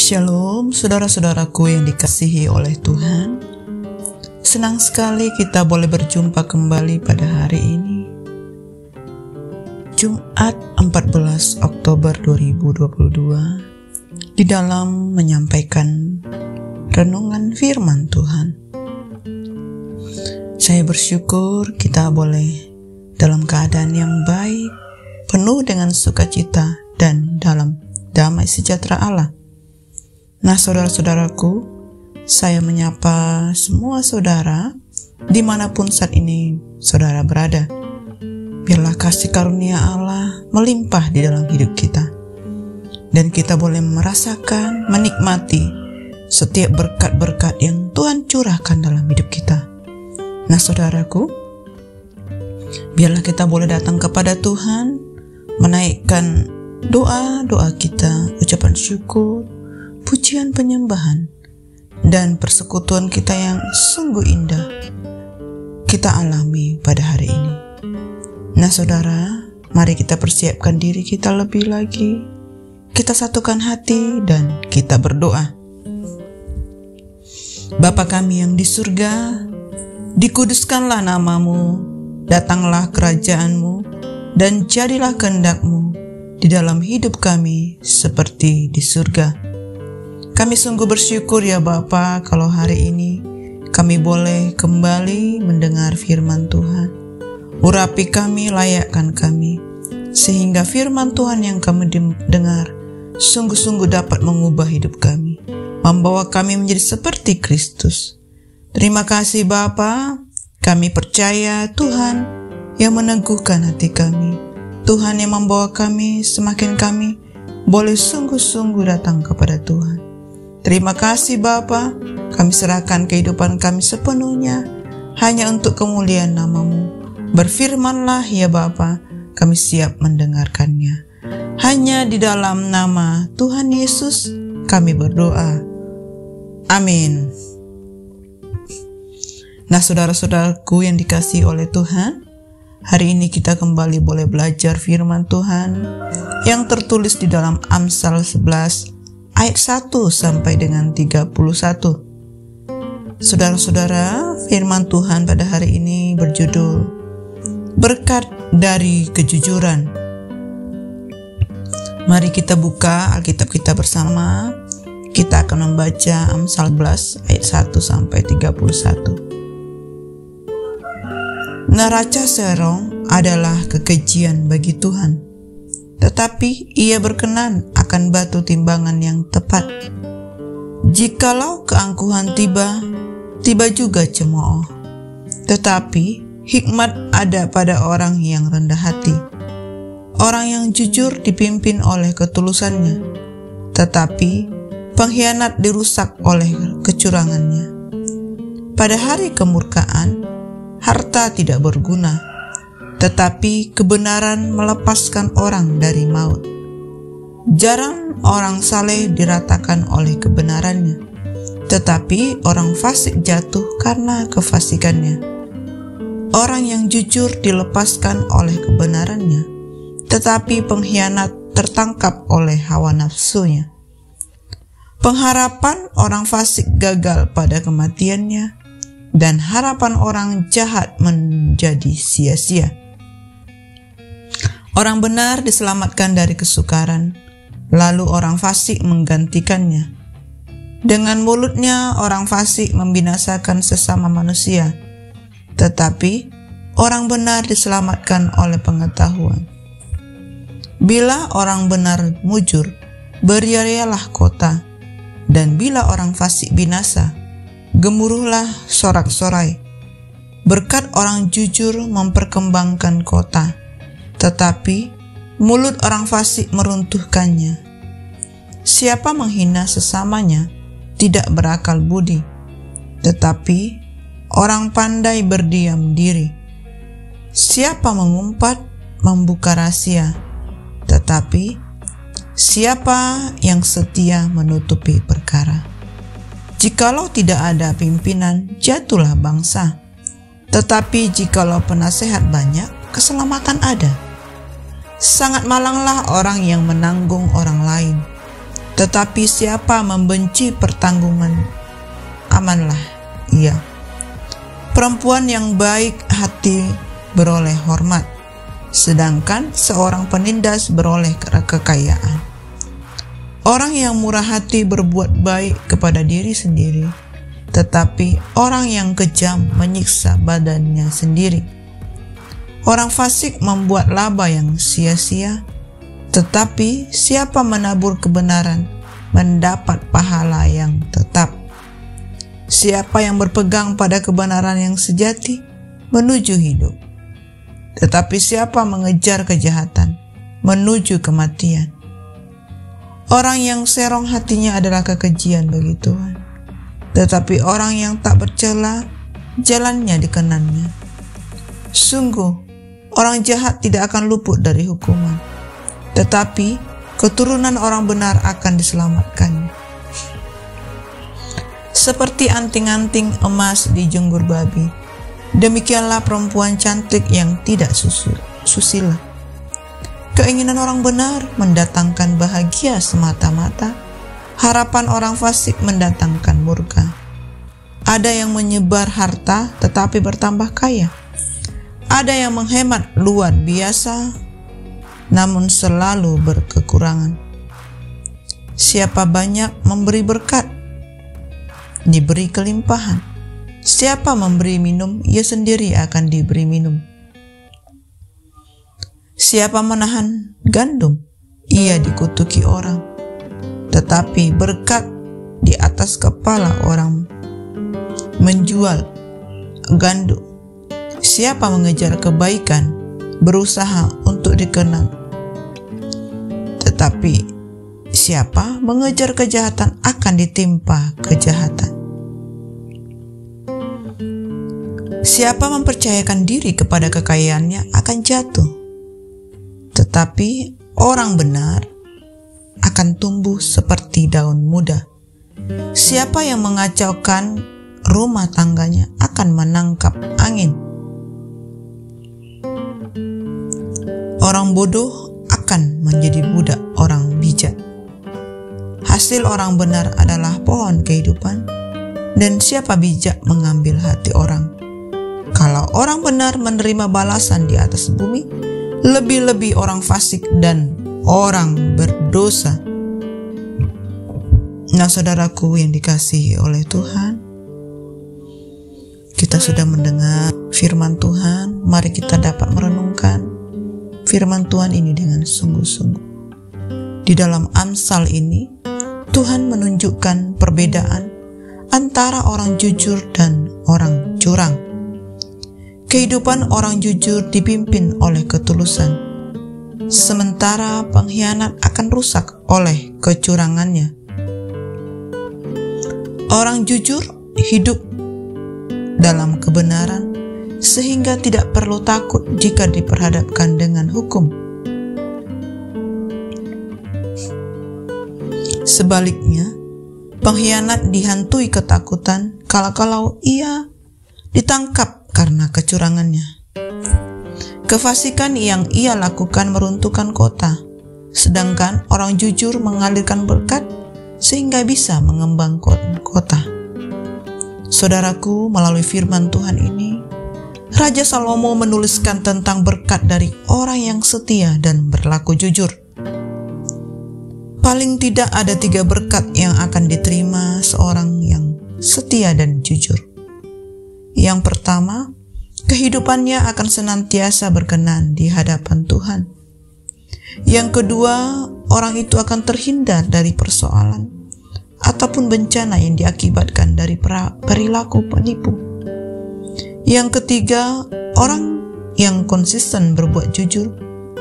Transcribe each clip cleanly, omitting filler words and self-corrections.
Shalom saudara-saudaraku yang dikasihi oleh Tuhan. Senang sekali kita boleh berjumpa kembali pada hari ini, Jumat 14 Oktober 2022, di dalam menyampaikan renungan firman Tuhan. Saya bersyukur kita boleh dalam keadaan yang baik, penuh dengan sukacita dan dalam damai sejahtera Allah. Nah, saudara-saudaraku, saya menyapa semua saudara dimanapun saat ini saudara berada. Biarlah kasih karunia Allah melimpah di dalam hidup kita, dan kita boleh merasakan, menikmati setiap berkat-berkat yang Tuhan curahkan dalam hidup kita. Nah, saudaraku, biarlah kita boleh datang kepada Tuhan, menaikkan doa-doa kita, ucapan syukur, pujian penyembahan, dan persekutuan kita yang sungguh indah kita alami pada hari ini. Nah, saudara, mari kita persiapkan diri kita lebih lagi. Kita satukan hati dan kita berdoa. Bapa kami yang di surga, dikuduskanlah namamu, datanglah kerajaanmu, dan jadilah kehendak-mu di dalam hidup kami seperti di surga. Kami sungguh bersyukur ya Bapa, kalau hari ini kami boleh kembali mendengar firman Tuhan. Urapi kami, layakkan kami, sehingga firman Tuhan yang kami dengar sungguh-sungguh dapat mengubah hidup kami, membawa kami menjadi seperti Kristus. Terima kasih Bapa, kami percaya Tuhan yang meneguhkan hati kami, Tuhan yang membawa kami semakin kami boleh sungguh-sungguh datang kepada Tuhan. Terima kasih Bapa, kami serahkan kehidupan kami sepenuhnya hanya untuk kemuliaan nama-Mu. Berfirmanlah ya Bapa, kami siap mendengarkannya. Hanya di dalam nama Tuhan Yesus kami berdoa. Amin. Nah, saudara-saudaraku yang dikasihi oleh Tuhan, hari ini kita kembali boleh belajar firman Tuhan yang tertulis di dalam Amsal 11 ayat 1 sampai dengan 31. Saudara-saudara, firman Tuhan pada hari ini berjudul Berkat dari Kejujuran. Mari kita buka Alkitab kita bersama. Kita akan membaca Amsal 11 ayat 1 sampai 31. Neraca serong adalah kekejian bagi Tuhan, tetapi ia berkenan akan batu timbangan yang tepat. Jikalau keangkuhan tiba juga cemooh, tetapi hikmat ada pada orang yang rendah hati. Orang yang jujur dipimpin oleh ketulusannya, tetapi pengkhianat dirusak oleh kecurangannya. Pada hari kemurkaan, harta tidak berguna, tetapi kebenaran melepaskan orang dari maut. Jarang orang saleh diratakan oleh kebenarannya, tetapi orang fasik jatuh karena kefasikannya. Orang yang jujur dilepaskan oleh kebenarannya, tetapi pengkhianat tertangkap oleh hawa nafsunya. Pengharapan orang fasik gagal pada kematiannya, dan harapan orang jahat menjadi sia-sia. Orang benar diselamatkan dari kesukaran, lalu orang fasik menggantikannya. Dengan mulutnya orang fasik membinasakan sesama manusia, tetapi orang benar diselamatkan oleh pengetahuan. Bila orang benar mujur, beriarialah kota, dan bila orang fasik binasa, gemuruhlah sorak-sorai. Berkat orang jujur memperkembangkan kota, tetapi mulut orang fasik meruntuhkannya. Siapa menghina sesamanya tidak berakal budi, tetapi orang pandai berdiam diri. Siapa mengumpat membuka rahasia, tetapi siapa yang setia menutupi perkara. Jikalau tidak ada pimpinan, jatuhlah bangsa, tetapi jikalau penasehat banyak, keselamatan ada. Sangat malanglah orang yang menanggung orang lain, Tetapi siapa membenci pertanggungan, amanlah ia. Perempuan yang baik hati beroleh hormat, sedangkan seorang penindas beroleh kekayaan. Orang yang murah hati berbuat baik kepada diri sendiri, tetapi orang yang kejam menyiksa badannya sendiri. Orang fasik membuat laba yang sia-sia, tetapi siapa menabur kebenaran mendapat pahala yang tetap. Siapa yang berpegang pada kebenaran yang sejati menuju hidup, tetapi siapa mengejar kejahatan menuju kematian. Orang yang serong hatinya adalah kekejian bagi Tuhan, tetapi orang yang tak bercela jalannya dikenannya. Sungguh, orang jahat tidak akan luput dari hukuman, tetapi keturunan orang benar akan diselamatkannya. Seperti anting-anting emas di jenggur babi, demikianlah perempuan cantik yang tidak susila. Keinginan orang benar mendatangkan bahagia semata-mata, harapan orang fasik mendatangkan murka. Ada yang menyebar harta tetapi bertambah kaya. Ada yang menghemat luar biasa namun selalu berkekurangan. Siapa banyak memberi berkat, diberi kelimpahan. Siapa memberi minum, ia sendiri akan diberi minum. Siapa menahan gandum, ia dikutuki orang. Tetapi berkat di atas kepala orang menjual gandum. Siapa mengejar kebaikan, berusaha untuk dikenal. Tetapi siapa mengejar kejahatan akan ditimpa kejahatan. Siapa mempercayakan diri kepada kekayaannya akan jatuh. Tetapi orang benar akan tumbuh seperti daun muda. Siapa yang mengacaukan rumah tangganya akan menangkap angin. Orang bodoh akan menjadi budak orang bijak. Hasil orang benar adalah pohon kehidupan, dan siapa bijak mengambil hati orang. Kalau orang benar menerima balasan di atas bumi, lebih-lebih orang fasik dan orang berdosa. Nah, saudaraku yang dikasihi oleh Tuhan, kita sudah mendengar firman Tuhan. Mari kita dapat merenungkan firman Tuhan ini dengan sungguh-sungguh. Di dalam Amsal ini, Tuhan menunjukkan perbedaan antara orang jujur dan orang curang. Kehidupan orang jujur dipimpin oleh ketulusan, sementara pengkhianat akan rusak oleh kecurangannya. Orang jujur hidup dalam kebenaran, sehingga tidak perlu takut jika diperhadapkan dengan hukum. Sebaliknya, pengkhianat dihantui ketakutan kalau ia ditangkap karena kecurangannya. Kefasikan yang ia lakukan meruntuhkan kota, sedangkan orang jujur mengalirkan berkat sehingga bisa mengembangkan kota. Saudaraku, melalui firman Tuhan ini, Raja Salomo menuliskan tentang berkat dari orang yang setia dan berlaku jujur. Paling tidak ada 3 berkat yang akan diterima seorang yang setia dan jujur. Yang pertama, kehidupannya akan senantiasa berkenan di hadapan Tuhan. Yang kedua, orang itu akan terhindar dari persoalan ataupun bencana yang diakibatkan dari perilaku penipu. Yang ketiga, orang yang konsisten berbuat jujur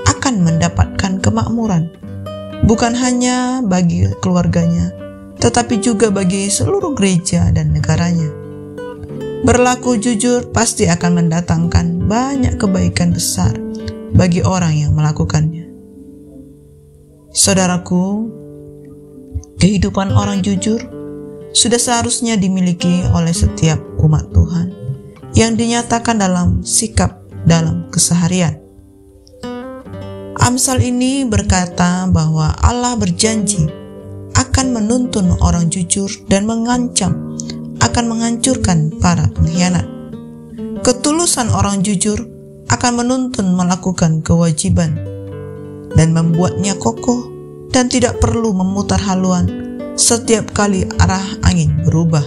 akan mendapatkan kemakmuran, bukan hanya bagi keluarganya, tetapi juga bagi seluruh gereja dan negaranya. Berlaku jujur pasti akan mendatangkan banyak kebaikan besar bagi orang yang melakukannya. Saudaraku, kehidupan orang jujur sudah seharusnya dimiliki oleh setiap umat Tuhan yang dinyatakan dalam sikap dalam keseharian. Amsal ini berkata bahwa Allah berjanji akan akan menuntun orang jujur dan mengancam akan menghancurkan para pengkhianat. Ketulusan orang jujur akan menuntun melakukan kewajiban dan membuatnya kokoh dan tidak perlu memutar haluan setiap kali arah angin berubah,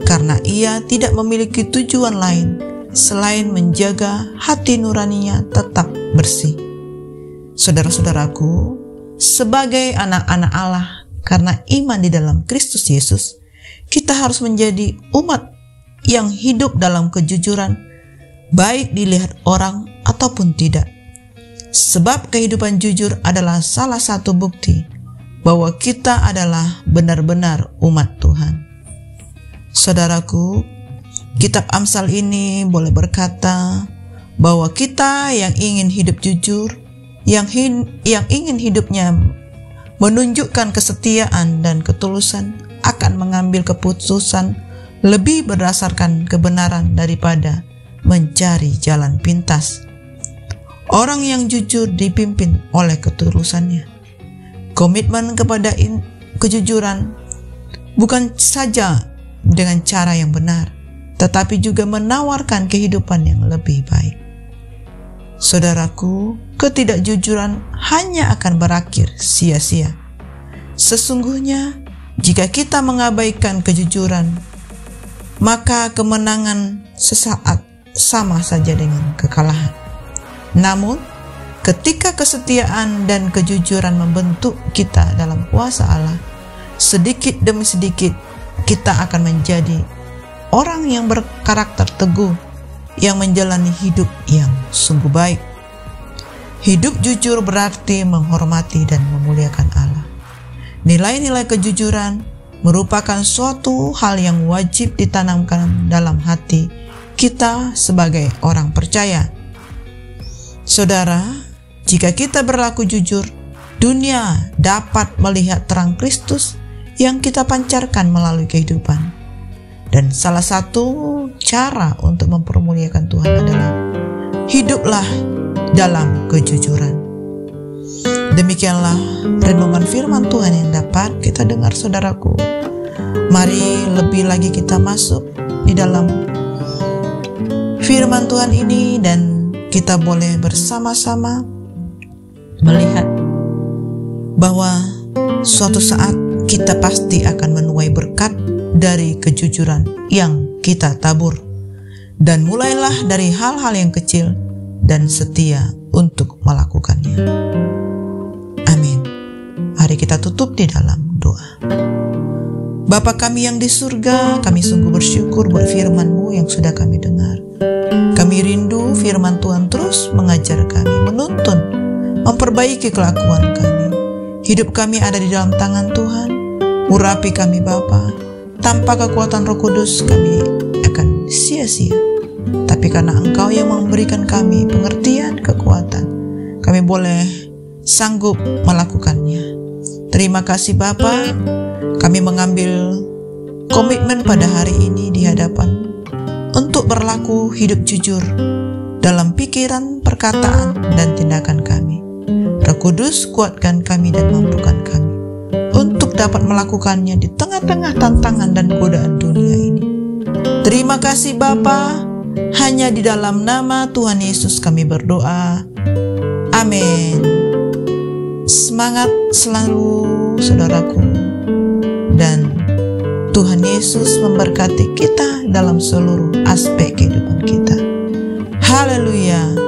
karena ia tidak memiliki tujuan lain selain menjaga hati nuraninya tetap bersih. Saudara-saudaraku, sebagai anak-anak Allah karena iman di dalam Kristus Yesus, kita harus menjadi umat yang hidup dalam kejujuran, baik dilihat orang ataupun tidak. Sebab kehidupan jujur adalah salah satu bukti bahwa kita adalah benar-benar umat Tuhan. Saudaraku, kitab Amsal ini boleh berkata bahwa kita yang ingin hidup jujur, yang ingin hidupnya menunjukkan kesetiaan dan ketulusan, akan mengambil keputusan lebih berdasarkan kebenaran daripada mencari jalan pintas. Orang yang jujur dipimpin oleh ketulusannya. Komitmen kepada kejujuran bukan saja dengan cara yang benar, tetapi juga menawarkan kehidupan yang lebih baik. Saudaraku, ketidakjujuran hanya akan berakhir sia-sia. Sesungguhnya, jika kita mengabaikan kejujuran, maka kemenangan sesaat sama saja dengan kekalahan. Namun, ketika kesetiaan dan kejujuran membentuk kita dalam kuasa Allah, sedikit demi sedikit kita akan menjadi orang yang berkarakter teguh, yang menjalani hidup yang sungguh baik. Hidup jujur berarti menghormati dan memuliakan Allah. Nilai-nilai kejujuran merupakan suatu hal yang wajib ditanamkan dalam hati kita sebagai orang percaya. Saudara, jika kita berlaku jujur, dunia dapat melihat terang Kristus yang kita pancarkan melalui kehidupan. Dan salah satu cara untuk mempermuliakan Tuhan adalah hiduplah dalam kejujuran. Demikianlah renungan firman Tuhan yang dapat kita dengar, saudaraku. Mari lebih lagi kita masuk di dalam firman Tuhan ini dan kita boleh bersama-sama melihat bahwa suatu saat kita pasti akan menuai berkat dari kejujuran yang kita tabur. Dan mulailah dari hal-hal yang kecil dan setia untuk melakukannya. Amin. Mari kita tutup di dalam doa. Bapa kami yang di surga, kami sungguh bersyukur buat firman-Mu yang sudah kami dengar. Kami rindu firman Tuhan terus mengajar kami, menuntun, memperbaiki kelakuan kami. Hidup kami ada di dalam tangan Tuhan. Urapi kami Bapa. Tanpa kekuatan Roh Kudus kami akan sia-sia. Tapi karena Engkau yang memberikan kami pengertian, kekuatan, kami boleh sanggup melakukannya. Terima kasih Bapa. Kami mengambil komitmen pada hari ini di hadapan untuk berlaku hidup jujur dalam pikiran, perkataan, dan tindakan kami. Roh Kudus kuatkan kami dan mampukan kami untuk dapat melakukannya di tengah-tengah tantangan dan godaan dunia ini. Terima kasih Bapa. Hanya di dalam nama Tuhan Yesus kami berdoa. Amin. Semangat selalu saudaraku, dan Tuhan Yesus memberkati kita dalam seluruh aspek kehidupan kita. Haleluya.